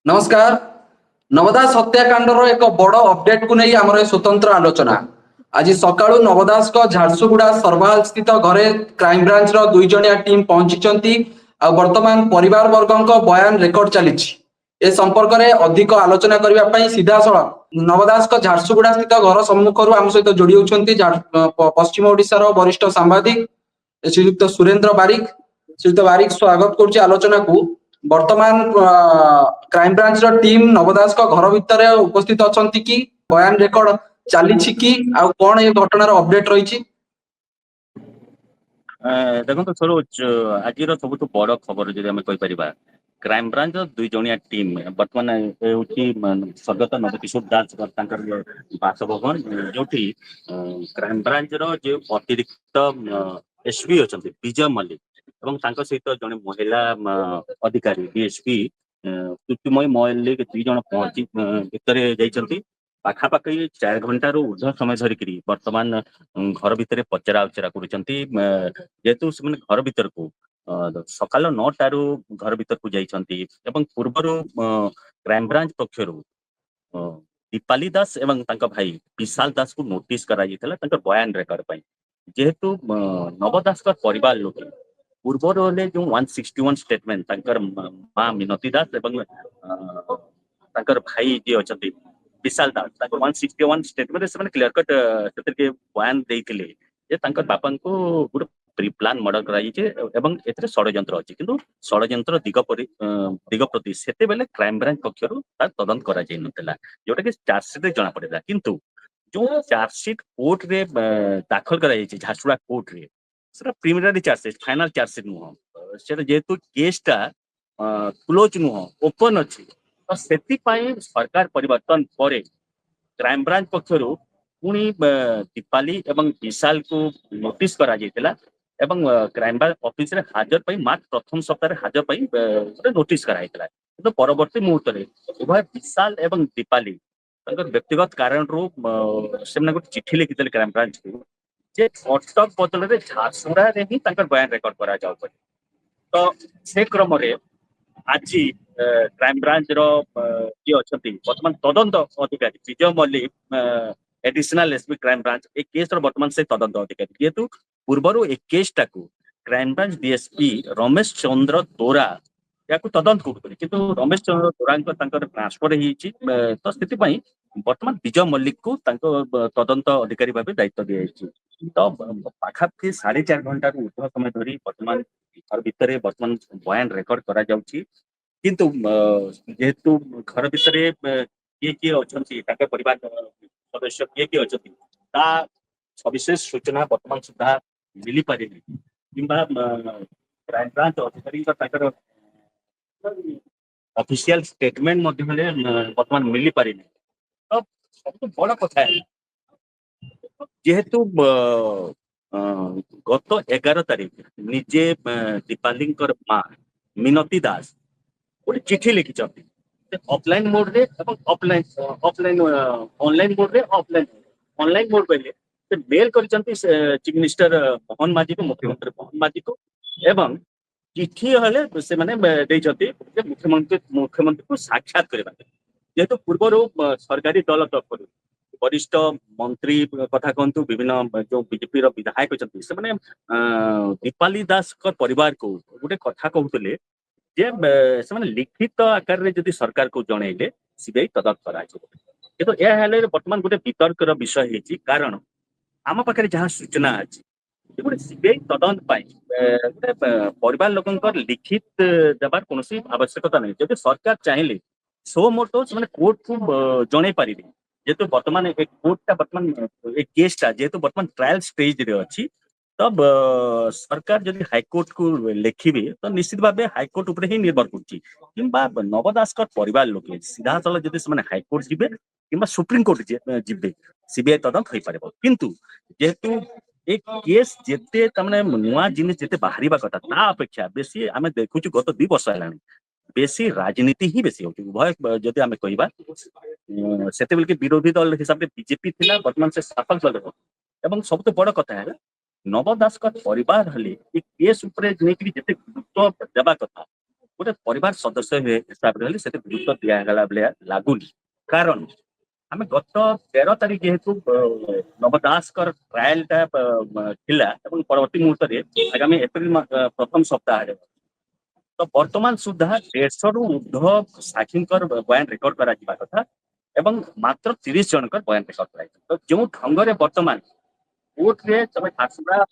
नमस्कार। नवदास हत्याकांडर एक बड़ अपडेट को नहीं आमर स्वतंत्र आलोचना। आज सकाळू नवदास को झारसुगुड़ा सरवाल स्थित घरे क्राइमब्रांच दुई जणिया टीम पहुंची वर्तमान परिवार वर्ग बयान रेकर्ड चली ए संपर्क में अधिक आलोचना करने सीधा सड़क नवदास झारसुगुड़ा स्थित घर सम्मुखर आम सहित जोड़ी होती पश्चिम ओडिशार वरिष्ठ सांबादिक श्रीयुक्त सुरेंद्र बारिक। श्रीयुक्त बारिक स्वागत करुच्ची आलोचना को। वर्तमान क्राइम ब्रांच टीम नवदास घर भितर उपस्थित अच्छा कि बयान रेकर्ड चली कि कौन ये घटनार अपडेट रही। देखो सरोज आज सब बड़ खबर जो आम कहीपर क्राइम ब्रांच दुई जणिया टीम बर्तमान स्वर्गत नवकिशोर दास बासभवन जो क्राइम ब्रांच जो अतिरिक्त एसपी अच्छा विजय मल्लिक और सहित जड़े महिला अधिकारी डीएसपी तृप्तिमयी मल्लिक दुई जन पहुंची भितर जाइंट पाखापाखि 4 घंटार ऊर्ध समय धरिक बर्तमान घर भितर पचरा उचरा करेतु से घर भीतर को सकाल 9टारू घर भीतर को जाइंट पूर्वर क्राइम ब्रांच पक्षर दीपाली दास एवं भाई विशाल दास को नोटिस कर बयान रेकर्ड पर जेहेतु नवदास परिवार लोग पूर्वर जो 161 स्टेटमेंट माँ मिनती दास एवं भाई जी अच्छा विशाल दास 161 स्टेटमेंट से क्लियर कट से बयान देते बापा को गोटे प्री प्लान मर्डर कर षड्यंत्र अच्छी किंतु षड्यंत्र दिग प्रति से क्राइम ब्रांच पक्षर तदंत कर जोटा कि चार्जसीट जना पड़ा किंतु जो चार्जसीट कोर्ट रे दाखल कर झारसुगुड़ा कोर्ट रे प्रिलिमिनारी चार्जसीट फाइनल चार्जसीट नुह से जेहेतु केसटा क्लोज नुह ओपन अच्छी तो से सरकार परिवर्तन पर क्राइम ब्रांच पक्षर पुणी दीपाली एवं विशाल को नोटिस करा क्राइम ब्रांच ऑफिस रे हाजर पाई मार्च प्रथम सप्ताह हाजर पाई नोटिस कराइला तो परवर्ती मुहूर्त में उभय विशाल एवं दीपाली व्यक्तिगत कारण रू से गोटे चिठी लिखी क्राइम ब्रांच को जे कटक बदल झारसुगुड़ा ही बयान रेकर्ड करा तो से क्रम आज क्राइम ब्रांच जी अच्छा बर्तमान तदंत अधिकारी Vijay Mallik additional SP crime branch ए केस बर्तमान से तदंत अधिकारी जेहेतु पूर्वर ए केसटा को crime branch DSP Ramesh Chandra Tora या तदंत करुले कि रमेश चंद्र तोरा ट्रांसफर तो से बर्तमान विजय मल्लिक को तदंत अधिकारी भाव दायित्व दी तो पाखापाखि 4.5 घंटार ऊर्ध समय धरी बर्तमान घर भितर बर्तमान बयान रेकर्ड करा किंतु जेहेतु घर भितर किए किए अच्छा परिवार सदस्य किए किए अच्छा सविशेष सूचना वर्तमान सुधा मिली पारे कि क्राइम ब्रांच अधिकारी ऑफिशियल स्टेटमेंट वर्तमान मिली पारे तो सब बड़ कथा है जेहेतु गत 11 तारीख निजे दीपाली माँ मिनती दास गोटे चिठी लिखी ऑफलाइन मोड रे ऑफलाइन ऑनलाइन मोड रे ऑनलाइन मोड पे मेल कर चीफ मिनिस्टर मोहन माझी को मुख्यमंत्री मोहन माझी को एवं चिठी हेले से मुख्यमंत्री को साक्षात करवा जेहेतु पूर्व सरकारी दल तरफ वरिष्ठ मंत्री कथा कहतु विभिन्न जो बीजेपी विधायक अच्छे से दीपाली दास परिवार को गोटे कथा कहते जे लिखित आकार में जदि सरकार को जनइले सीबीआई तदंत करा किंतु यह बर्तमान गोटे वितर्क विषय है कारण आम पाखे जहाँ सूचना अच्छी गोटे सीबीआई तदंत परिवार लोक लिखित देवार कौन आवश्यकता नहीं जब सरकार चाहिए सो मोटो से कोर्ट को जन पारे जेहेतु बर्तमान कोर्टा बर्तमान केसटा जेहेतु बर्तमान ट्रायल स्टेज रे अच्छी तब सरकार जब हाईकोर्ट को लिखिए तो निश्चित भाव हाईकोर्ट उपर ही निर्भर कर नवदास परिवार लोग सीधा साल जब से हाईकोर्ट जी कि सुप्रीम कोर्ट जी सीबीआई तदंत हो पार किंतु जेहेतु एक केस जिते नुआ जिन जिते बाहर कथा ता अपेक्षा बेसी आम देखु गत 2 वर्ष है बेसी राजनीति ही बेसी होती उभय जदि आम कहवा से विरोधी दल हिसाब से बीजेपी थी बर्तमान से शासक दल एवं सब बड़ कथा है नवदास परिवार हेले केस जिते गुरुत्व देवा कथा गोटे परिवार सदस्य हिसाब रे से गुरुत्व दिगला भाया लगुनि कारण आम गत 13 तारीख जेहेतु नव दास ट्रायल टा परवर्ती मुहूर्त आगामी एप्रिल प्रथम सप्ताह तो वर्तमान सुधा 150 रु ऊर्ध्व साक्षी बयान रेकर्ड करा कथा एवं मात्र 30 जन बयान रेकर्ड कर तो जो ढंग से वर्तमान कोर्ट रे तब झारसुगुड़ा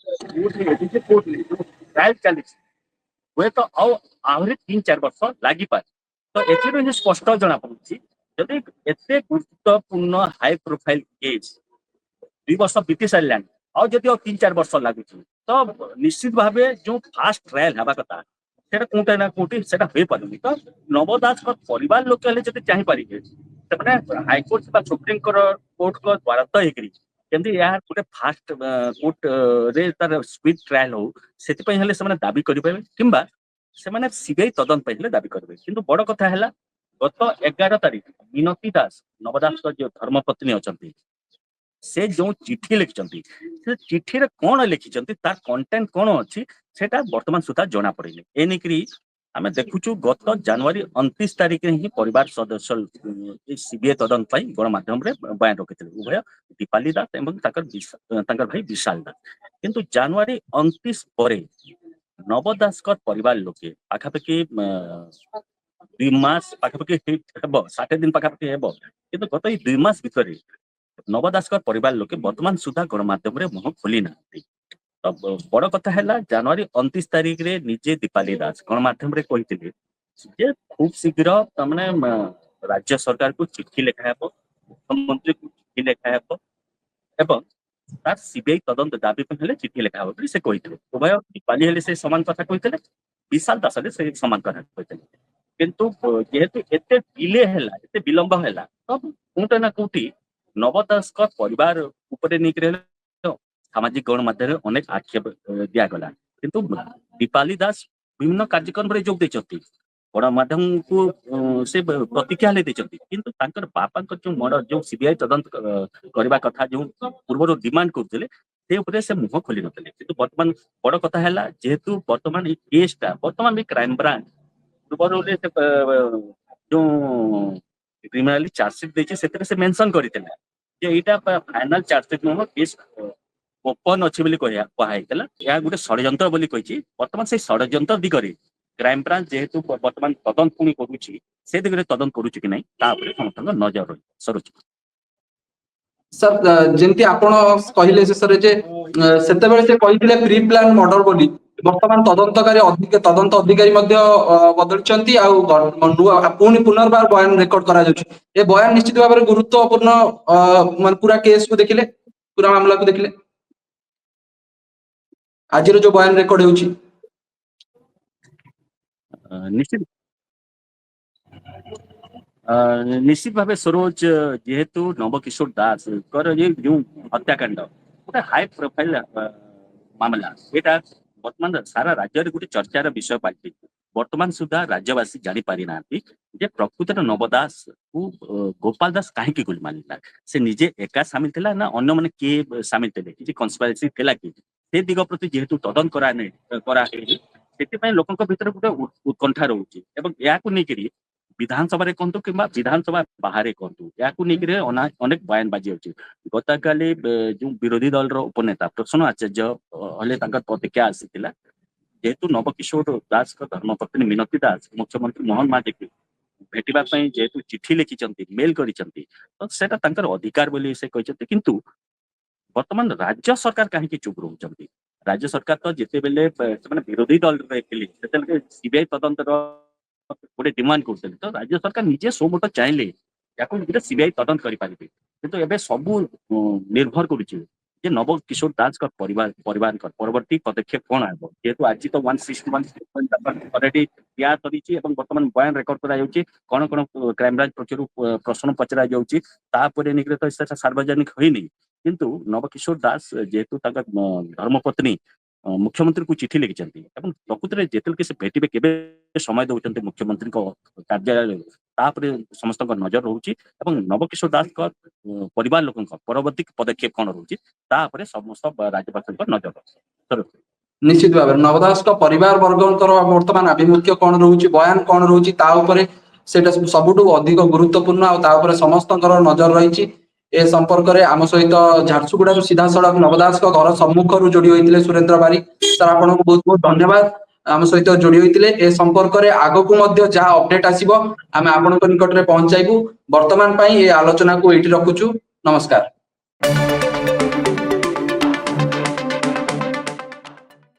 कोर्ट रे ट्रायल चली हुए तो आहरी 3-4 वर्ष लगी पारे तो ए स्पष्ट जना पड़ी जदि एत गुरुत्वपूर्ण हाई प्रोफाइल केस 2 वर्ष बीती सारे आदि 3-4 वर्ष लगुच तो निश्चित भाव जो फास्ट ट्रायल हवा कथा सेटा कोटे ना कोटी सेटा हो पारुनी तो नव दास परिवार लोक जब चाहिए से हाईकोर्ट सुप्रीम कोर्ट को द्वारस्थ होकर केमती गोटे फास्ट कोर्ट रे तार स्पीड ट्रायल हो से दाबी करेंगे किंबा से सीबीआई तदंत दाबी करेंगे किंतु बड़ कथा है गत 11 तारीख मिनती दास नवदास जो धर्मपत्नी अच्छा से जो चिठी लिखिं से चिठी कौन लिखिं तार कंटेंट कौन अच्छी सेटा वर्तमान सुधा जना पड़े एनिक्री आम देखुचु गत जनवरी 29 तारीख में ही परिवार सदस्य सीबीआई तदंत गणमाध्यम बयान रखी उभय दीपाली दास और भाई विशाल दास किंतु जनवरी 29 पर नव दास परिवार लोके पाखापाखि 2 मास पाखापाखि 60 दिन पाखापाखि हे कि गत 2 मास भितर नव दास परिवार लोके वर्तमान सुधा गणमाध्यम मुह खोली ना तो बड़ कथा है जनवरी 29 तारीख रे निजे दीपाली दास गणमाध्यम कही खूब शीघ्र तमने राज्य सरकार को चिट्ठी लिखा मुख्यमंत्री को चिट्ठी लिखा एवं तार सीबीआई तदंत दाबी चिट्ठी लिखा से कही उभय दीपाली हेले से समान कथा कही विशाल दास से समान कथा कही किंतु जेहेतु एते डिले हैला एते विलंब हैला तब कोटे ना कोटी नव दास परिवार उपरे निकरे सामाजिक गणमाध्यम अनेक आक्षेप दिगला किंतु दीपाली दास विभिन्न कार्यक्रम रे जोग देचती गणमाध्यम को से प्रतिक्रिया देचती किंतु तांकर बापा जो मर्डर जो सीबीआई तदंत करबा कथा जो पूर्व डिमांड करते से उपरे से मुह खोली नथिले किंतु वर्तमान बड़ कथा है जेहेतु वर्तमान ये केसटा वर्तमान भी क्राइम ब्रांच पूर्व जो क्रिमिनाली चार्जसीट देछि सेतरे से मेंशन करथिले जे एटा फाइनल चार्जसीट नुह केस ओपन अच्छी बोली कहला यह गोटे षड्यंत्र बोली कही वर्तमान से षड्यंत्र दिगरे क्राइम ब्रांच जेहेतु वर्तमान तदंत पुणी करुच्ची से दिगरे तदंत करुच्ची कि नहीं समस्त नजर सरुच्ची सर जेमती आपण कहले शेषरे जे सेतेबेले से कहिथिले प्री प्लान मर्डर बोली वर्तमान तदंतकारी तदंत अधिकारी बदलचंती पुणी पुनर्बार बयान रेकर्ड करा जाउछि ए बयान निश्चित भाव में गुरुत्वपूर्ण मान पूरा केस को देखिले पूरा मामला को देखिले आज जो बयान रेकर्ड होउछि निश्चित निश्चित भाव सरोज जेहेतु नवकिशोर दास ये जो हत्याकांड गोटे हाई प्रोफाइल मामला यहाँ वर्तमान सारा राज्य गोटे चर्चार विषय पाल्टी वर्तमान सुधा राज्यवासी जानी पारि ना प्रकृत नवदास को गोपाल दास कहीं गोली मारा से निजे एका सामिल थिला ना अन्य माने किए सामिल थे कि कन्स्पिरेसी थिला कि से दिग प्रति जेहेतु तदंत करा लोक भीतर गोटे उत्कंठा रोचे या विधानसभा कहतु कि विधानसभा बाहर कहतु या अनेक बयान बाजी अच्छी गत काली जो विरोधी दल उपनेता प्रसन्न आचार्य हले प्रतिक्रिया आसी जेहेतु नवकिशोर दास धर्मपत्नी मिनती दास मुख्यमंत्री मोहन माझी भेटा जेहेतु चिठी लिखिं मेल कर अधिकार बोली से कहते किंतु वर्तमान राज्य सरकार कहीं चुप रोच राज्य सरकार तो जिते बेले विरोधी दल सीबीआई तदंत गोटे डिमांड करते तो राज्य सरकार निजे सो मोट चाहले या सीबीआई तदंत करें सबू निर्भर करुचे नव किशोर दास परिवार परवर्ती पदक्षेप कौन आब जेहेतु आज तो 161 ऑलरेडी या वर्तमान बयान रेकर्ड कर कौन कौन क्राइम ब्रांच पक्षर प्रश्न पचरा जापर तो सार्वजनिक होनी किंतु नवकिशोर दास जेहेतु धर्मपत्नी मुख्यमंत्री को चिठी लिखिं प्रकृत में जिते से भेटे के समय दौरान मुख्यमंत्री कार्यालय समस्त नजर रोचे नवकिशोर दास परिवार लोक परवर्ती पदक्षेप कौन रोचे समस्त राज्यपाल नजर निश्चित भाव नवदास परिवार वर्गकर वर्तमान आभिमुख्य कौन रोचे बयान कौन रोचे सबुठ अधिक गुरुत्वपूर्ण आउे समस्त नजर रही ए संपर्क में आम सहित झारसुगुड़ा सीधा सड़क नवदास घर सम्मुख जोड़ी होते सुरेंद्र बारिक सर आपको बहुत बहुत धन्यवाद आम सहित जोड़ी होते ए संपर्क में आग को जहाँ अपडेट आसो आम आपण निकट में पहुंचाइबू वर्तमान ये आलोचना को ये रखुचु नमस्कार।